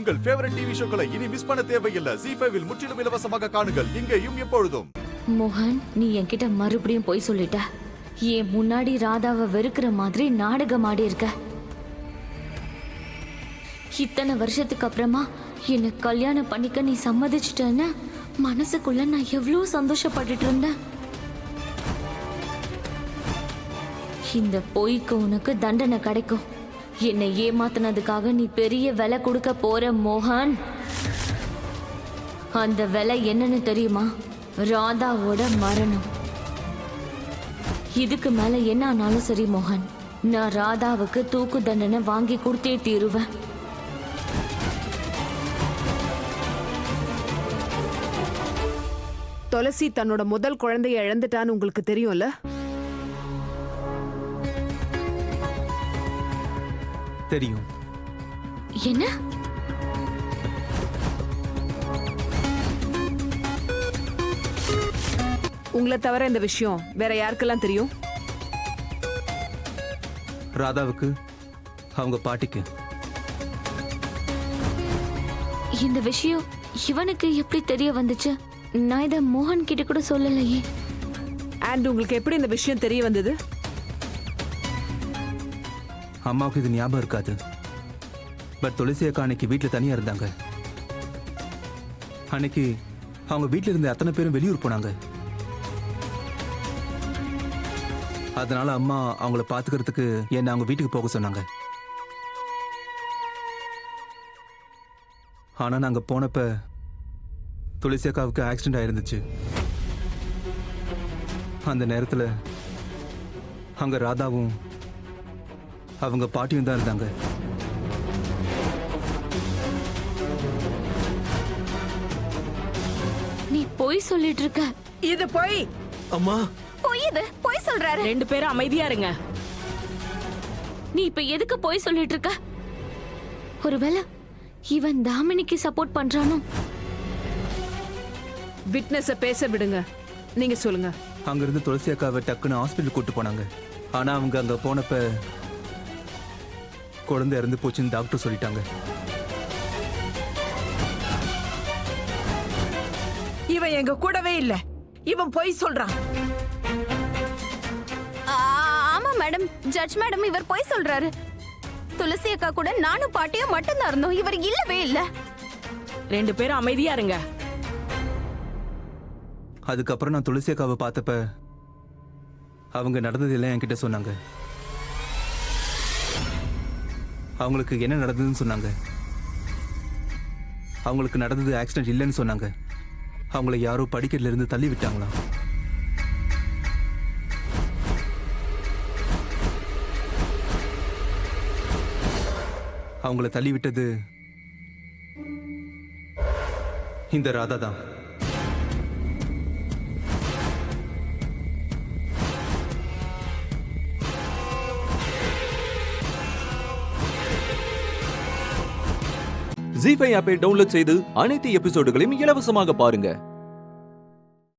உங்கள் favourite TV ஷோக்களை இனி miss பண்ண தேவையில்லை. ZEE5 இல் முற்றிலும் இலவசமாக காணுங்கள், இங்கேயும் எப்பொழுதும். மோகன், நீ என்கிட்ட மறுபடியும் போய் சொல்லிட்ட. ஏன் முன்னாடி ராதாவை வெறுக்கிற மாதிரி நாடகம் ஆடி இருக்க. இத்தனை வருஷத்துக்கு அப்புறமா என்ன கல்யாணம் பண்ணிக்க நீ சம்மதிச்சிட்டன்னு மனசுக்குள்ள நான் எவ்வளவு சந்தோஷப்பட்டுட்டு இருந்தேன். இந்த பொய்க்கு உனக்கு தண்டனை கிடைக்கும். என்னை ஏமாத்தினதுக்காக நீ பெரிய விலை கொடுக்க போற மோகன். அந்த விலை என்னன்னு தெரியுமா? ராதாவோட மரணம். இதுக்கு மேல என்ன ஆனாலும் சரி மோகன், நான் ராதாவுக்கு தூக்கு தண்டனை வாங்கி கொடுத்தே தீருவேன். துளசி தன்னோட முதல் குழந்தைய இழந்துட்டான்னு உங்களுக்கு தெரியும்ல? தெரியும். என்ன? உங்களை தவிர இந்த விஷயம் வேற யாருக்கெல்லாம் தெரியும்? ராதாவுக்கு, அவங்க பாட்டிக்கு. இந்த விஷயம் இவனுக்கு எப்படி தெரிய வந்துச்சு? நான் இதை மோகன் கிட்ட கூட சொல்லலையே. அண்ட் உங்களுக்கு எப்படி இந்த விஷயம் தெரிய வந்தது? அம்மாவுக்கு இது ஞாபகம் இருக்காது. பட் துளசி அக்கா அன்னைக்கு வீட்டில் தனியாக இருந்தாங்க. அன்னைக்கு அவங்க வீட்டில் இருந்த அத்தனை பேரும் வெளியூர் போனாங்க. அதனால அம்மா அவங்கள பார்த்துக்கிறதுக்கு என்னை அவங்க வீட்டுக்கு போக சொன்னாங்க. ஆனால் நாங்கள் போனப்ப துளசி அக்காவுக்கு ஆக்சிடென்ட் ஆயிருந்துச்சு. அந்த நேரத்தில் அங்கே ராதாவும் அவங்க பாட்டியும் தான் இருந்தாங்க. நீ பொய் சொல்லிட்டு இருக்க. இது போய் அம்மா, பொய் சொல்றாரு. ரெண்டு பேரும் அமைதியா இருங்க. நீ இப்ப எதுக்கு பொய் சொல்லிட்டு இருக்க? ஒருவேளை இவன் தாமினிக்கு சப்போர்ட் பண்றானோ? விட்னஸ பேச விடுங்க. நீங்க சொல்லுங்க. அங்கிருந்து துளசி அக்காவை டக்குன்னு ஹாஸ்பிட்டல் கூட்டு போனாங்க. ஆனா அவங்க அங்க போனப்ப குழந்தை இறந்து போச்சுன்னு டாக்டர் சொல்லிட்டாங்க. இவன் எங்க கூடவே இல்ல. இவன் பொய் சொல்றான். ஆமா மேடம், ஜட்ஜ் மேடம், இவர் பொய் சொல்றாரு. துளசி அக்கா கூட நானும் பாட்டியும் மட்டும்தான் இருந்தோம். இவர் இல்லவே இல்ல. ரெண்டு பேரும் அமைதியா இருங்க. அதுக்கப்புறம் நான் துளசி அக்காவை பார்த்தப்ப அவங்க நடந்ததெல்லாம் என்கிட்ட சொன்னாங்க. அவங்களுக்கு என்ன நடந்ததுன்னு சொன்னாங்க. அவங்களுக்கு நடந்தது ஆக்சிடென்ட் இல்லைன்னு சொன்னாங்க. அவங்கள யாரோ படிக்கட்டுல இருந்து தள்ளி விட்டாங்களாம். அவங்கள தள்ளி விட்டது இந்த ராதா தான். ZEE5 ஆப்பை டவுன்லோட் செய்து அனைத்து எபிசோடுகளையும் இலவசமாக பாருங்க.